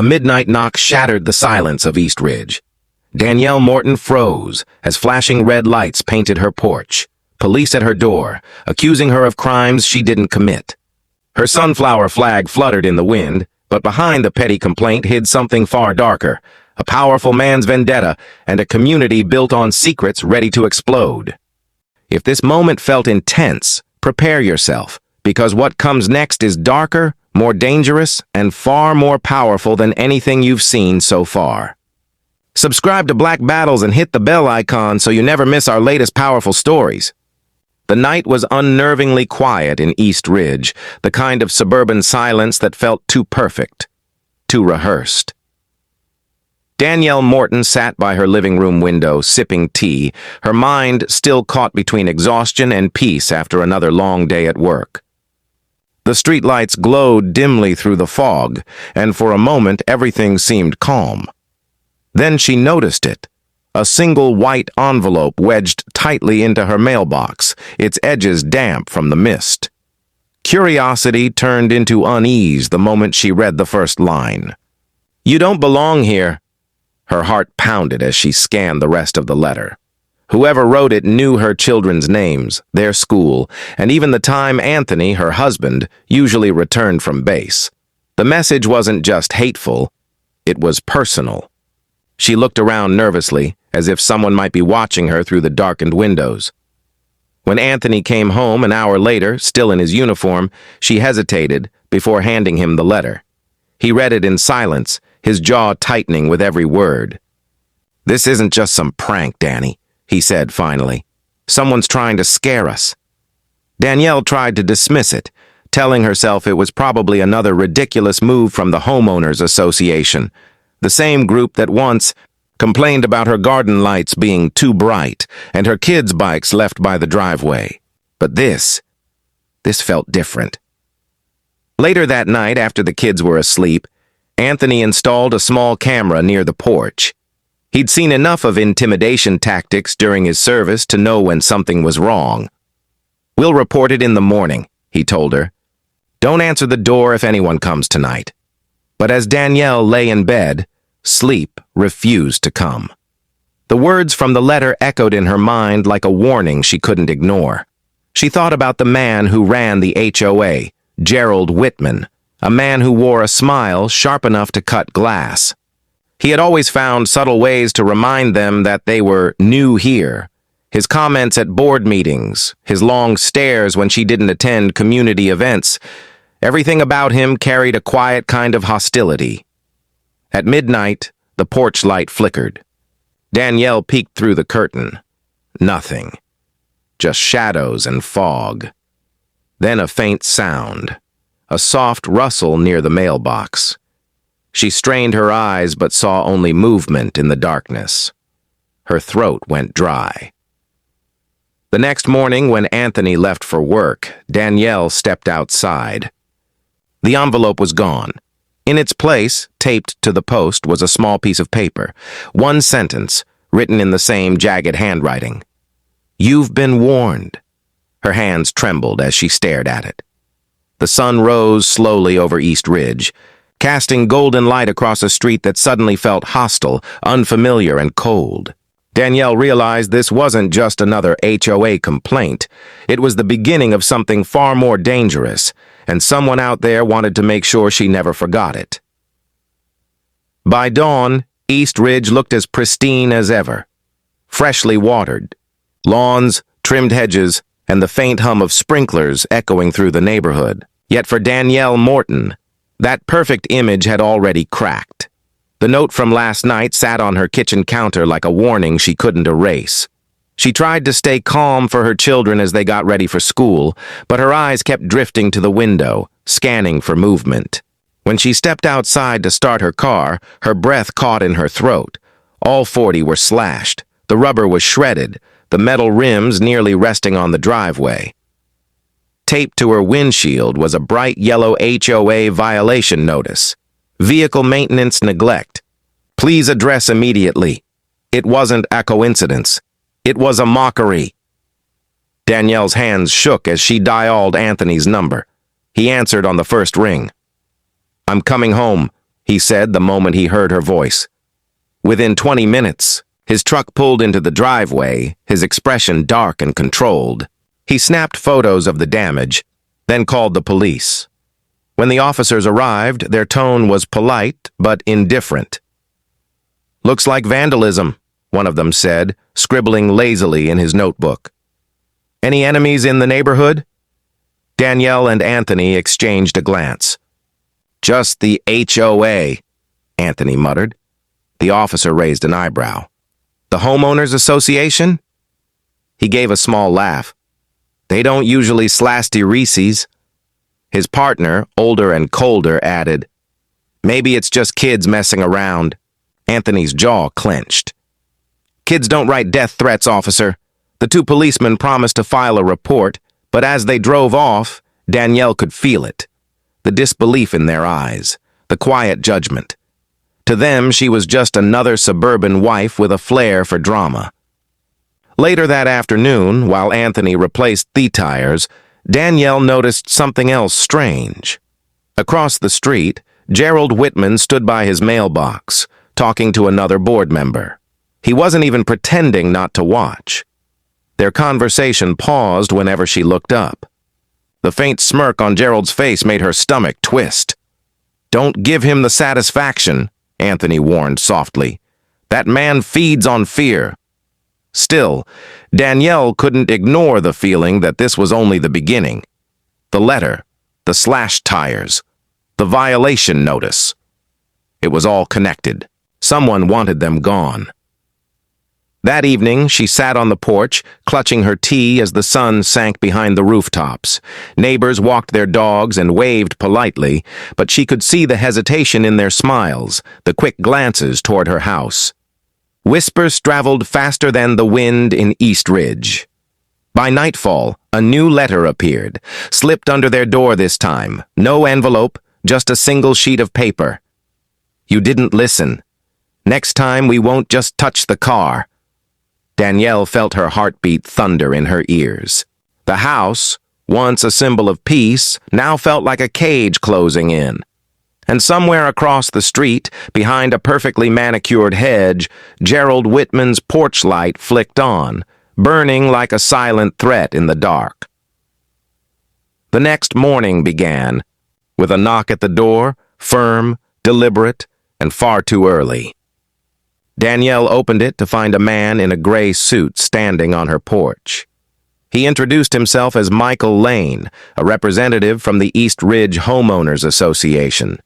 A midnight knock shattered the silence of East Ridge. Danielle Morton froze as flashing red lights painted her porch. Police at her door, accusing her of crimes she didn't commit. Her sunflower flag fluttered in the wind, but behind the petty complaint hid something far darker, a powerful man's vendetta and a community built on secrets ready to explode. If this moment felt intense, prepare yourself, because what comes next is darker, more dangerous, and far more powerful than anything you've seen so far. Subscribe to Black Battles and hit the bell icon so you never miss our latest powerful stories. The night was unnervingly quiet in East Ridge, the kind of suburban silence that felt too perfect, too rehearsed. Danielle Morton sat by her living room window, sipping tea, her mind still caught between exhaustion and peace after another long day at work. The streetlights glowed dimly through the fog, and for a moment everything seemed calm. Then she noticed it. A single white envelope wedged tightly into her mailbox, its edges damp from the mist. Curiosity turned into unease the moment she read the first line. "You don't belong here." Her heart pounded as she scanned the rest of the letter. Whoever wrote it knew her children's names, their school, and even the time Anthony, her husband, usually returned from base. The message wasn't just hateful, it was personal. She looked around nervously, as if someone might be watching her through the darkened windows. When Anthony came home an hour later, still in his uniform, she hesitated before handing him the letter. He read it in silence, his jaw tightening with every word. "This isn't just some prank, Danny," he said finally. "Someone's trying to scare us." Danielle tried to dismiss it, telling herself it was probably another ridiculous move from the Homeowners Association, the same group that once complained about her garden lights being too bright and her kids' bikes left by the driveway. But this felt different. Later that night, after the kids were asleep, Anthony installed a small camera near the porch. He'd seen enough of intimidation tactics during his service to know when something was wrong. "We'll report it in the morning," he told her. "Don't answer the door if anyone comes tonight." But as Danielle lay in bed, sleep refused to come. The words from the letter echoed in her mind like a warning she couldn't ignore. She thought about the man who ran the HOA, Gerald Whitman, a man who wore a smile sharp enough to cut glass. He had always found subtle ways to remind them that they were new here. His comments at board meetings, his long stares when she didn't attend community events, everything about him carried a quiet kind of hostility. At midnight, the porch light flickered. Danielle peeked through the curtain. Nothing. Just shadows and fog. Then a faint sound. A soft rustle near the mailbox. She strained her eyes but saw only movement in the darkness. Her throat went dry. The next morning, when Anthony left for work, Danielle stepped outside. The envelope was gone. In its place, taped to the post, was a small piece of paper. One sentence, written in the same jagged handwriting. "You've been warned." Her hands trembled as she stared at it. The sun rose slowly over East Ridge, casting golden light across a street that suddenly felt hostile, unfamiliar, and cold. Danielle realized this wasn't just another HOA complaint. It was the beginning of something far more dangerous, and someone out there wanted to make sure she never forgot it. By dawn, East Ridge looked as pristine as ever. Freshly watered. Lawns, trimmed hedges, and the faint hum of sprinklers echoing through the neighborhood. Yet for Danielle Morton, that perfect image had already cracked. The note from last night sat on her kitchen counter like a warning she couldn't erase. She tried to stay calm for her children as they got ready for school, but her eyes kept drifting to the window, scanning for movement. When she stepped outside to start her car, her breath caught in her throat. All 40 were slashed. The rubber was shredded, the metal rims nearly resting on the driveway. Taped to her windshield was a bright yellow HOA violation notice. Vehicle maintenance neglect. Please address immediately. It wasn't a coincidence. It was a mockery. Danielle's hands shook as she dialed Anthony's number. He answered on the first ring. "I'm coming home," he said the moment he heard her voice. Within 20 minutes, his truck pulled into the driveway, his expression dark and controlled. He snapped photos of the damage, then called the police. When the officers arrived, their tone was polite but indifferent. "Looks like vandalism," one of them said, scribbling lazily in his notebook. "Any enemies in the neighborhood?" Danielle and Anthony exchanged a glance. "Just the HOA," Anthony muttered. The officer raised an eyebrow. "The Homeowners Association?" He gave a small laugh. "They don't usually slasty Reese's." His partner, older and colder, added, "Maybe it's just kids messing around." Anthony's jaw clenched. "Kids don't write death threats, officer." The two policemen promised to file a report, but as they drove off, Danielle could feel it. The disbelief in their eyes, the quiet judgment. To them, she was just another suburban wife with a flair for drama. Later that afternoon, while Anthony replaced the tires, Danielle noticed something else strange. Across the street, Gerald Whitman stood by his mailbox, talking to another board member. He wasn't even pretending not to watch. Their conversation paused whenever she looked up. The faint smirk on Gerald's face made her stomach twist. "Don't give him the satisfaction," Anthony warned softly. "That man feeds on fear." Still, Danielle couldn't ignore the feeling that this was only the beginning. The letter, the slashed tires, the violation notice. It was all connected. Someone wanted them gone. That evening, she sat on the porch, clutching her tea as the sun sank behind the rooftops. Neighbors walked their dogs and waved politely, but she could see the hesitation in their smiles, the quick glances toward her house. Whispers traveled faster than the wind in East Ridge. By nightfall, a new letter appeared, slipped under their door this time. No envelope, just a single sheet of paper. "You didn't listen. Next time we won't just touch the car." Danielle felt her heartbeat thunder in her ears. The house, once a symbol of peace, now felt like a cage closing in. And somewhere across the street, behind a perfectly manicured hedge, Gerald Whitman's porch light flicked on, burning like a silent threat in the dark. The next morning began, with a knock at the door, firm, deliberate, and far too early. Danielle opened it to find a man in a gray suit standing on her porch. He introduced himself as Michael Lane, a representative from the East Ridge Homeowners Association.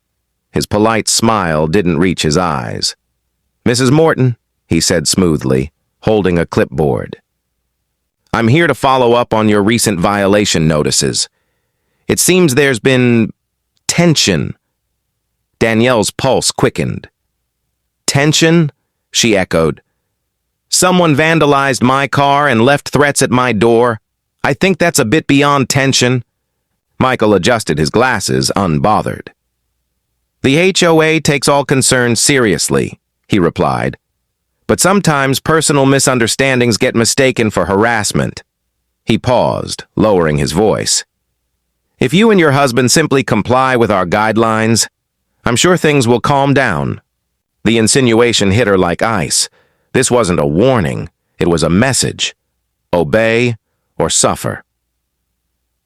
His polite smile didn't reach his eyes. "Mrs. Morton," he said smoothly, holding a clipboard. "I'm here to follow up on your recent violation notices. It seems there's been tension." Danielle's pulse quickened. "Tension?" she echoed. "Someone vandalized my car and left threats at my door. I think that's a bit beyond tension." Michael adjusted his glasses, unbothered. "The HOA takes all concerns seriously," he replied. "But sometimes personal misunderstandings get mistaken for harassment." He paused, lowering his voice. "If you and your husband simply comply with our guidelines, I'm sure things will calm down." The insinuation hit her like ice. This wasn't a warning, it was a message. Obey or suffer.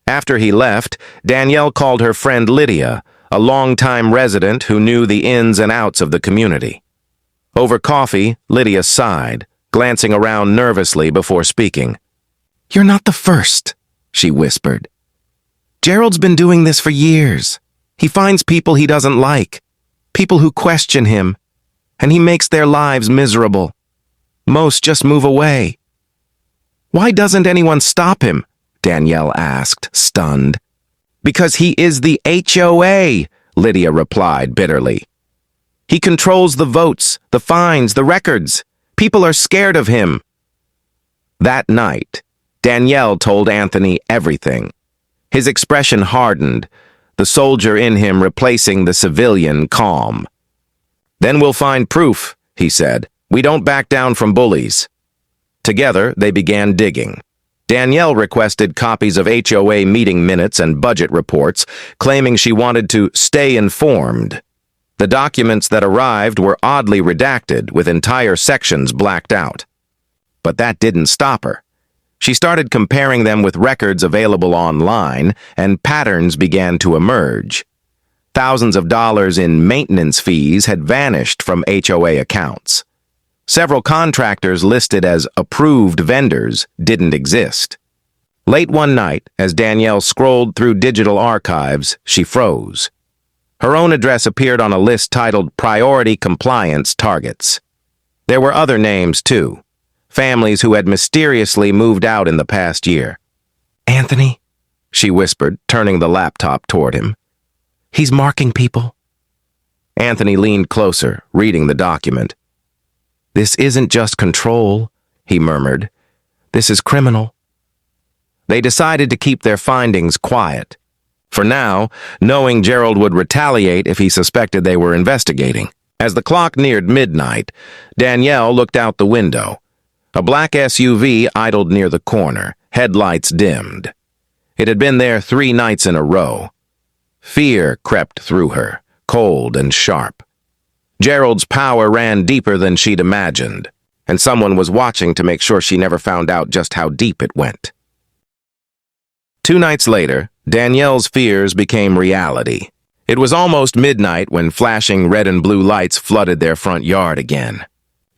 After he left, Danielle called her friend Lydia, a longtime resident who knew the ins and outs of the community. Over coffee, Lydia sighed, glancing around nervously before speaking. "You're not the first," she whispered. "Gerald's been doing this for years. He finds people he doesn't like, people who question him, and he makes their lives miserable. Most just move away." "Why doesn't anyone stop him?" Danielle asked, stunned. "Because he is the HOA," Lydia replied bitterly. "He controls the votes, the fines, the records. People are scared of him." That night, Danielle told Anthony everything. His expression hardened, the soldier in him replacing the civilian calm. "Then we'll find proof," he said. "We don't back down from bullies." Together, they began digging. Danielle requested copies of HOA meeting minutes and budget reports, claiming she wanted to stay informed. The documents that arrived were oddly redacted, with entire sections blacked out. But that didn't stop her. She started comparing them with records available online, and patterns began to emerge. Thousands of dollars in maintenance fees had vanished from HOA accounts. Several contractors listed as approved vendors didn't exist. Late one night, as Danielle scrolled through digital archives, she froze. Her own address appeared on a list titled Priority Compliance Targets. There were other names, too. Families who had mysteriously moved out in the past year. "Anthony," she whispered, turning the laptop toward him. "He's marking people." Anthony leaned closer, reading the document. "This isn't just control," he murmured. "This is criminal." They decided to keep their findings quiet. For now, knowing Gerald would retaliate if he suspected they were investigating. As the clock neared midnight, Danielle looked out the window. A black SUV idled near the corner, headlights dimmed. It had been there 3 nights in a row. Fear crept through her, cold and sharp. Gerald's power ran deeper than she'd imagined, and someone was watching to make sure she never found out just how deep it went. 2 nights later, Danielle's fears became reality. It was almost midnight when flashing red and blue lights flooded their front yard again.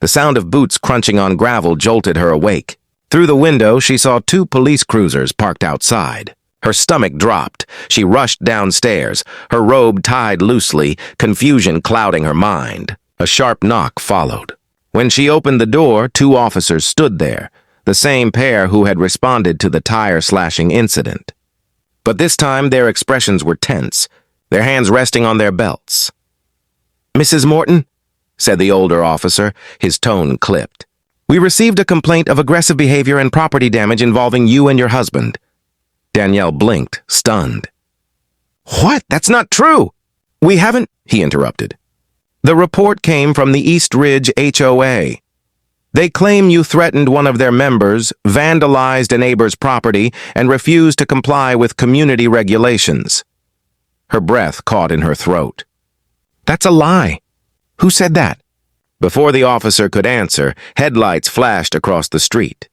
The sound of boots crunching on gravel jolted her awake. Through the window, she saw 2 police cruisers parked outside. Her stomach dropped. She rushed downstairs, her robe tied loosely, confusion clouding her mind. A sharp knock followed. When she opened the door, 2 officers stood there, the same pair who had responded to the tire-slashing incident. But this time, their expressions were tense, their hands resting on their belts. "Mrs. Morton," said the older officer, his tone clipped. "We received a complaint of aggressive behavior and property damage involving you and your husband." Danielle blinked, stunned. "What? That's not true!" "We haven't," he interrupted. "The report came from the East Ridge HOA. They claim you threatened one of their members, vandalized a neighbor's property, and refused to comply with community regulations." Her breath caught in her throat. "That's a lie. Who said that?" Before the officer could answer, headlights flashed across the street.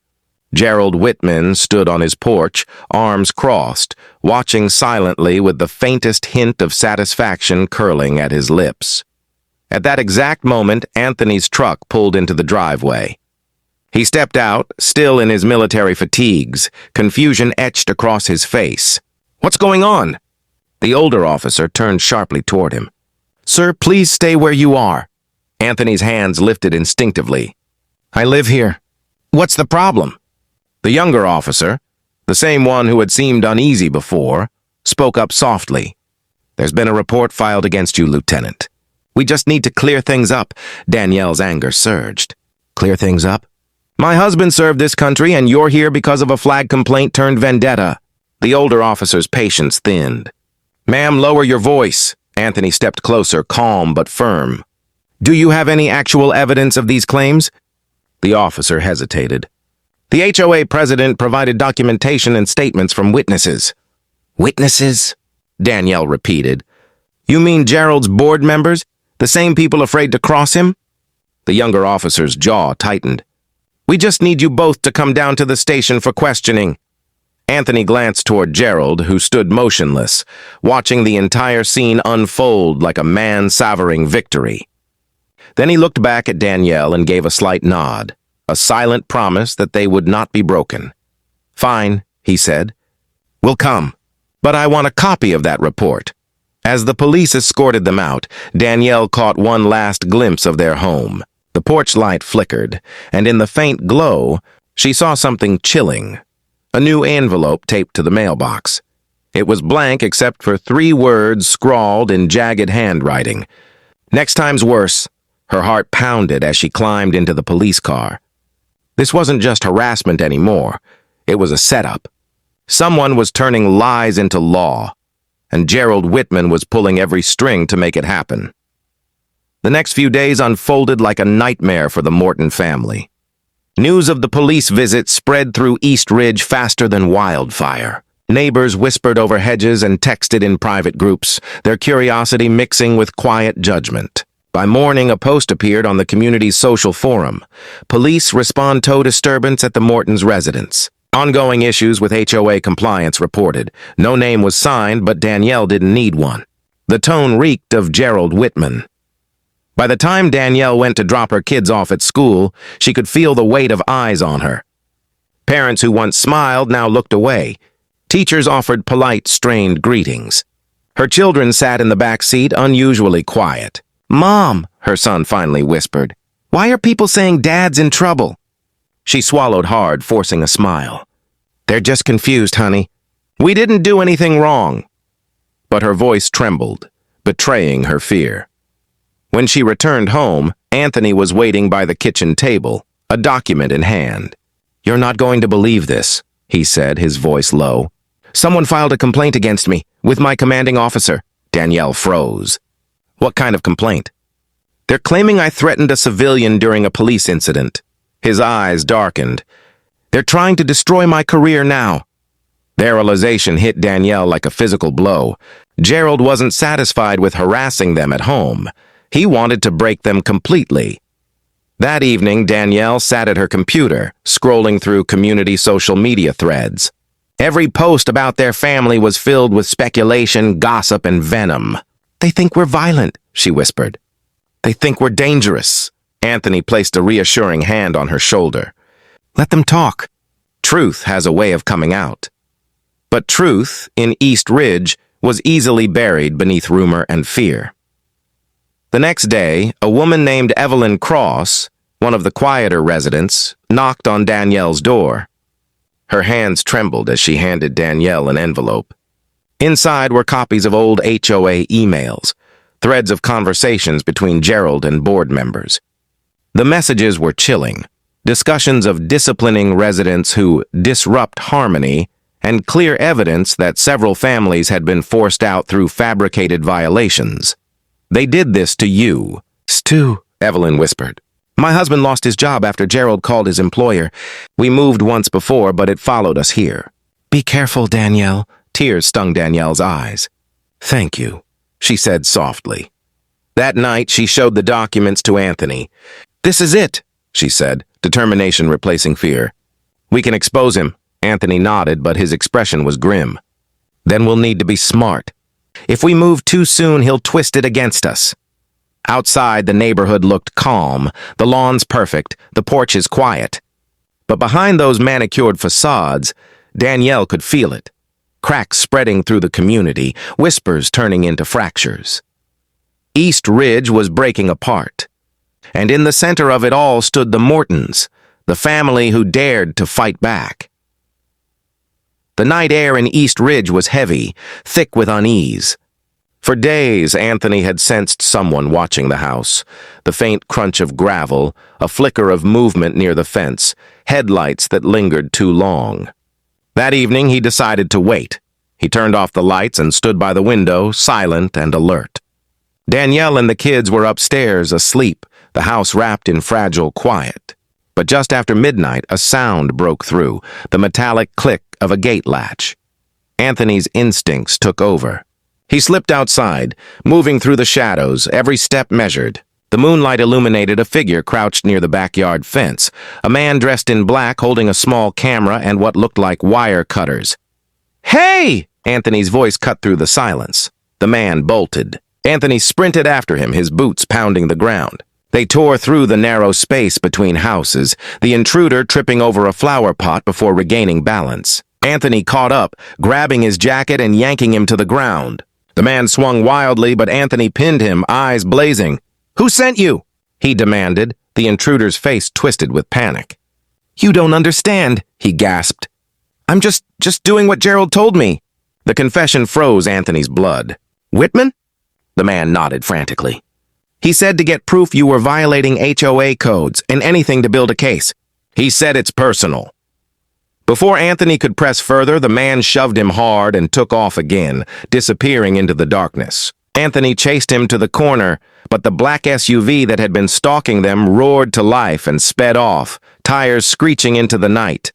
Gerald Whitman stood on his porch, arms crossed, watching silently with the faintest hint of satisfaction curling at his lips. At that exact moment, Anthony's truck pulled into the driveway. He stepped out, still in his military fatigues, confusion etched across his face. "What's going on?" The older officer turned sharply toward him. "Sir, please stay where you are." Anthony's hands lifted instinctively. "I live here. What's the problem?" The younger officer, the same one who had seemed uneasy before, spoke up softly. "There's been a report filed against you, Lieutenant. We just need to clear things up." Danielle's anger surged. "Clear things up? My husband served this country, and you're here because of a flag complaint turned vendetta." The older officer's patience thinned. "Ma'am, lower your voice." Anthony stepped closer, calm but firm. "Do you have any actual evidence of these claims?" The officer hesitated. "The HOA president provided documentation and statements from witnesses." "Witnesses?" Danielle repeated. "You mean Gerald's board members? The same people afraid to cross him?" The younger officer's jaw tightened. "We just need you both to come down to the station for questioning." Anthony glanced toward Gerald, who stood motionless, watching the entire scene unfold like a man savoring victory. Then he looked back at Danielle and gave a slight nod, a silent promise that they would not be broken. "Fine," he said. "We'll come. But I want a copy of that report." As the police escorted them out, Danielle caught one last glimpse of their home. The porch light flickered, and in the faint glow, she saw something chilling. A new envelope taped to the mailbox. It was blank except for 3 words scrawled in jagged handwriting. "Next time's worse." Her heart pounded as she climbed into the police car. This wasn't just harassment anymore. It was a setup. Someone was turning lies into law, and Gerald Whitman was pulling every string to make it happen. The next few days unfolded like a nightmare for the Morton family. News of the police visit spread through East Ridge faster than wildfire. Neighbors whispered over hedges and texted in private groups, their curiosity mixing with quiet judgment. By morning, a post appeared on the community's social forum. Police respond to disturbance at the Mortons' residence. Ongoing issues with HOA compliance reported. No name was signed, but Danielle didn't need one. The tone reeked of Gerald Whitman. By the time Danielle went to drop her kids off at school, she could feel the weight of eyes on her. Parents who once smiled now looked away. Teachers offered polite, strained greetings. Her children sat in the back seat, unusually quiet. "Mom," her son finally whispered, "why are people saying Dad's in trouble?" She swallowed hard, forcing a smile. "They're just confused, honey. We didn't do anything wrong." But her voice trembled, betraying her fear. When she returned home, Anthony was waiting by the kitchen table, a document in hand. "You're not going to believe this," he said, his voice low. "Someone filed a complaint against me, with my commanding officer." Danielle froze. "What kind of complaint?" "They're claiming I threatened a civilian during a police incident." His eyes darkened. "They're trying to destroy my career now." Their realization hit Danielle like a physical blow. Gerald wasn't satisfied with harassing them at home. He wanted to break them completely. That evening, Danielle sat at her computer, scrolling through community social media threads. Every post about their family was filled with speculation, gossip, and venom. "They think we're violent," she whispered. "They think we're dangerous." Anthony placed a reassuring hand on her shoulder. "Let them talk. Truth has a way of coming out." But truth, in East Ridge, was easily buried beneath rumor and fear. The next day, a woman named Evelyn Cross, one of the quieter residents, knocked on Danielle's door. Her hands trembled as she handed Danielle an envelope. Inside were copies of old HOA emails, threads of conversations between Gerald and board members. The messages were chilling, discussions of disciplining residents who disrupt harmony, and clear evidence that several families had been forced out through fabricated violations. "They did this to you." "Stu," Evelyn whispered. "My husband lost his job after Gerald called his employer. We moved once before, but it followed us here." "Be careful, Danielle." Tears stung Danielle's eyes. "Thank you," she said softly. That night, she showed the documents to Anthony. "This is it," she said, determination replacing fear. "We can expose him." Anthony nodded, but his expression was grim. "Then we'll need to be smart. If we move too soon, he'll twist it against us." Outside, the neighborhood looked calm, the lawn's perfect, the porches quiet. But behind those manicured facades, Danielle could feel it. Cracks spreading through the community, whispers turning into fractures. East Ridge was breaking apart. And in the center of it all stood the Mortons, the family who dared to fight back. The night air in East Ridge was heavy, thick with unease. For days, Anthony had sensed someone watching the house. The faint crunch of gravel, a flicker of movement near the fence, headlights that lingered too long. That evening, he decided to wait. He turned off the lights and stood by the window, silent and alert. Danielle and the kids were upstairs, asleep, the house wrapped in fragile quiet. But just after midnight, a sound broke through, the metallic click of a gate latch. Anthony's instincts took over. He slipped outside, moving through the shadows, every step measured. The moonlight illuminated a figure crouched near the backyard fence, a man dressed in black holding a small camera and what looked like wire cutters. "Hey!" Anthony's voice cut through the silence. The man bolted. Anthony sprinted after him, his boots pounding the ground. They tore through the narrow space between houses, the intruder tripping over a flower pot before regaining balance. Anthony caught up, grabbing his jacket and yanking him to the ground. The man swung wildly, but Anthony pinned him, eyes blazing. "Who sent you?" he demanded, the intruder's face twisted with panic. "You don't understand," he gasped. "I'm just doing what Gerald told me." The confession froze Anthony's blood. "Whitman?" The man nodded frantically. "He said to get proof you were violating HOA codes and anything to build a case. He said it's personal." Before Anthony could press further, the man shoved him hard and took off again, disappearing into the darkness. Anthony chased him to the corner, but the black SUV that had been stalking them roared to life and sped off, tires screeching into the night.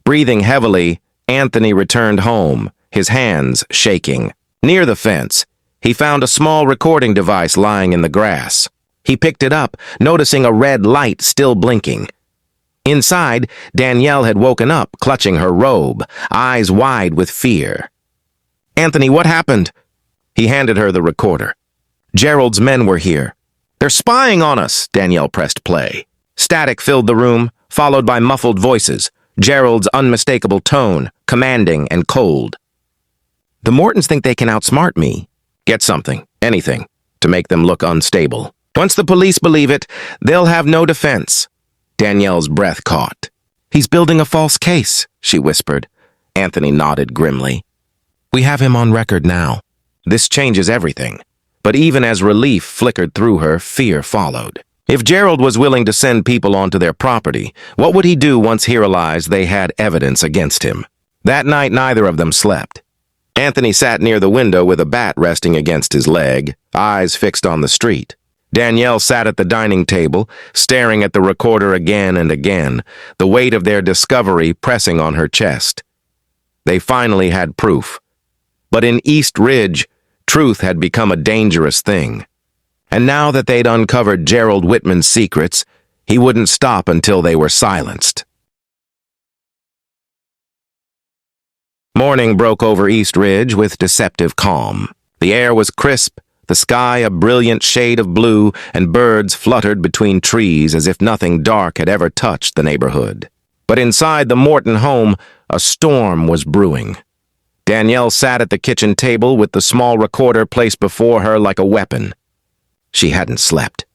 Breathing heavily, Anthony returned home, his hands shaking. Near the fence, he found a small recording device lying in the grass. He picked it up, noticing a red light still blinking. Inside, Danielle had woken up, clutching her robe, eyes wide with fear. "Anthony, what happened?" He handed her the recorder. "Gerald's men were here. They're spying on us." Danielle pressed play. Static filled the room, followed by muffled voices, Gerald's unmistakable tone, commanding and cold. "The Mortons think they can outsmart me. Get something, anything, to make them look unstable. Once the police believe it, they'll have no defense." Danielle's breath caught. "He's building a false case," she whispered. Anthony nodded grimly. "We have him on record now. This changes everything." But even as relief flickered through her, fear followed. If Gerald was willing to send people onto their property, what would he do once he realized they had evidence against him? That night, neither of them slept. Anthony sat near the window with a bat resting against his leg, eyes fixed on the street. Danielle sat at the dining table, staring at the recorder again and again, the weight of their discovery pressing on her chest. They finally had proof. But in East Ridge, truth had become a dangerous thing. And now that they'd uncovered Gerald Whitman's secrets, he wouldn't stop until they were silenced. Morning broke over East Ridge with deceptive calm. The air was crisp, the sky a brilliant shade of blue, and birds fluttered between trees as if nothing dark had ever touched the neighborhood. But inside the Morton home, a storm was brewing. Danielle sat at the kitchen table with the small recorder placed before her like a weapon. She hadn't slept.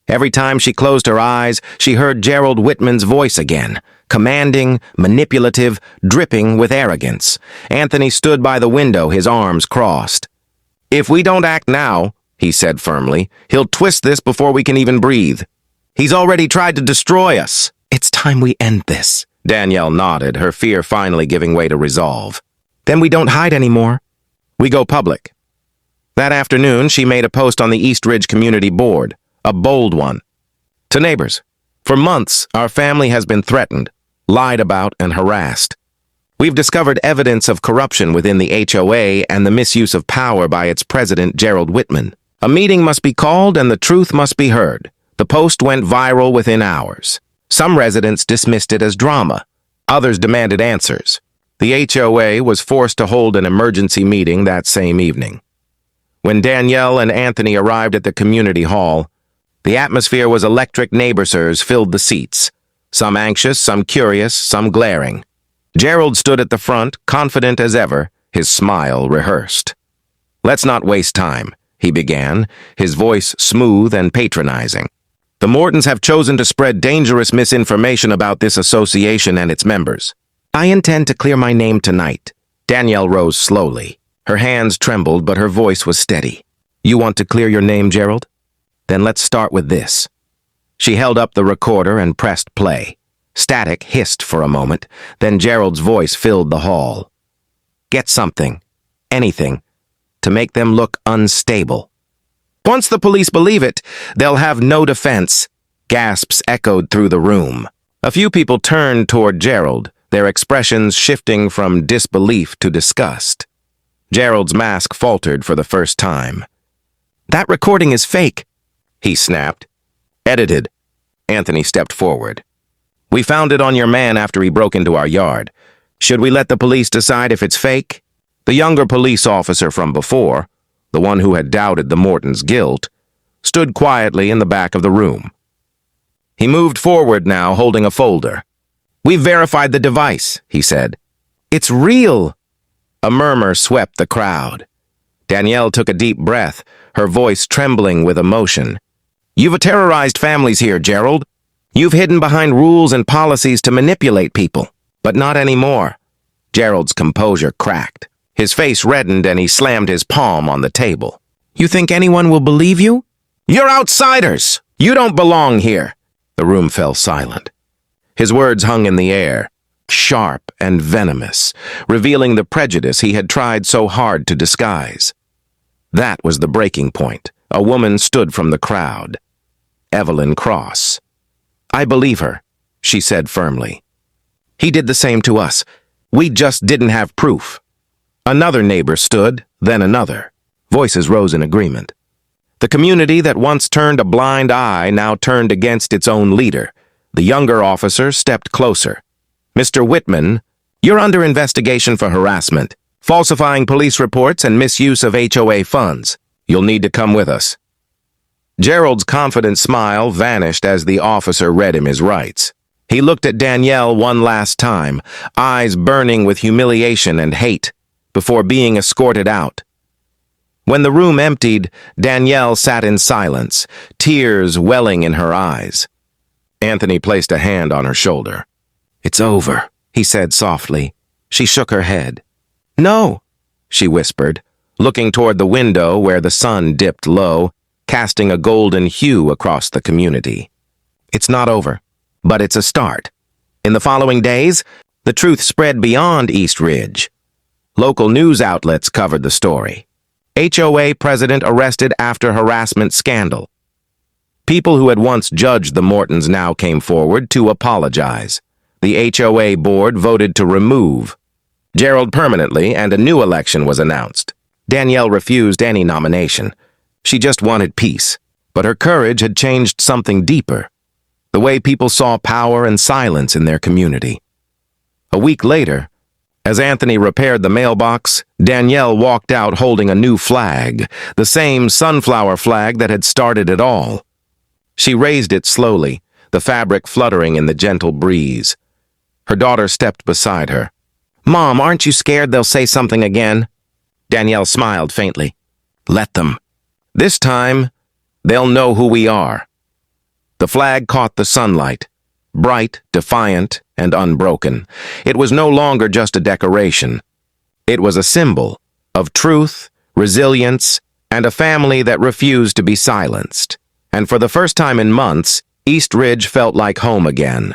Every time she closed her eyes, she heard Gerald Whitman's voice again, commanding, manipulative, dripping with arrogance. Anthony stood by the window, his arms crossed. "If we don't act now," he said firmly, "he'll twist this before we can even breathe. He's already tried to destroy us." "It's time we end this." Danielle nodded, her fear finally giving way to resolve. "Then we don't hide anymore. We go public." That afternoon, she made a post on the East Ridge Community Board, a bold one. To neighbors, "For months, our family has been threatened, lied about, and harassed. We've discovered evidence of corruption within the HOA and the misuse of power by its president, Gerald Whitman. A meeting must be called and the truth must be heard." The post went viral within hours. Some residents dismissed it as drama. Others demanded answers. The HOA was forced to hold an emergency meeting that same evening. When Danielle and Anthony arrived at the community hall, the atmosphere was electric. Neighbors filled the seats, some anxious, some curious, some glaring. Gerald stood at the front, confident as ever, his smile rehearsed. "Let's not waste time," he began, his voice smooth and patronizing. "The Mortons have chosen to spread dangerous misinformation about this association and its members. I intend to clear my name tonight." Danielle rose slowly. Her hands trembled, but her voice was steady. "You want to clear your name, Gerald? Then let's start with this." She held up the recorder and pressed play. Static hissed for a moment, then Gerald's voice filled the hall. "Get something, anything, to make them look unstable. Once the police believe it, they'll have no defense." Gasps echoed through the room. A few people turned toward Gerald, their expressions shifting from disbelief to disgust. Gerald's mask faltered for the first time. "That recording is fake," he snapped. "Edited." Anthony stepped forward. "We found it on your man after he broke into our yard. Should we let the police decide if it's fake?" The younger police officer from before, the one who had doubted the Mortons' guilt, stood quietly in the back of the room. He moved forward now, holding a folder. "We've verified the device," he said. "It's real." A murmur swept the crowd. Danielle took a deep breath, her voice trembling with emotion. "You've terrorized families here, Gerald. You've hidden behind rules and policies to manipulate people, but not anymore." Gerald's composure cracked. His face reddened and he slammed his palm on the table. "You think anyone will believe you? You're outsiders! You don't belong here!" The room fell silent. His words hung in the air, sharp and venomous, revealing the prejudice he had tried so hard to disguise. That was the breaking point. A woman stood from the crowd. Evelyn Cross. "I believe her," she said firmly. "He did the same to us. We just didn't have proof." Another neighbor stood, then another. Voices rose in agreement. The community that once turned a blind eye now turned against its own leader. The younger officer stepped closer. "Mr. Whitman, you're under investigation for harassment, falsifying police reports, and misuse of HOA funds. You'll need to come with us." Gerald's confident smile vanished as the officer read him his rights. He looked at Danielle one last time, eyes burning with humiliation and hate, before being escorted out. When the room emptied, Danielle sat in silence, tears welling in her eyes. Anthony placed a hand on her shoulder. "It's over," he said softly. She shook her head. "No," she whispered, looking toward the window where the sun dipped low, casting a golden hue across the community. "It's not over, but it's a start." In the following days, the truth spread beyond East Ridge. Local news outlets covered the story. HOA president arrested after harassment scandal. People who had once judged the Mortons now came forward to apologize. The HOA board voted to remove Gerald permanently, and a new election was announced. Danielle refused any nomination. She just wanted peace, but her courage had changed something deeper: the way people saw power and silence in their community. A week later, as Anthony repaired the mailbox, Danielle walked out holding a new flag, the same sunflower flag that had started it all. She raised it slowly, the fabric fluttering in the gentle breeze. Her daughter stepped beside her. "Mom, aren't you scared they'll say something again?" Danielle smiled faintly. "Let them. This time, they'll know who we are." The flag caught the sunlight, bright, defiant, and unbroken. It was no longer just a decoration. It was a symbol of truth, resilience, and a family that refused to be silenced. And for the first time in months, East Ridge felt like home again.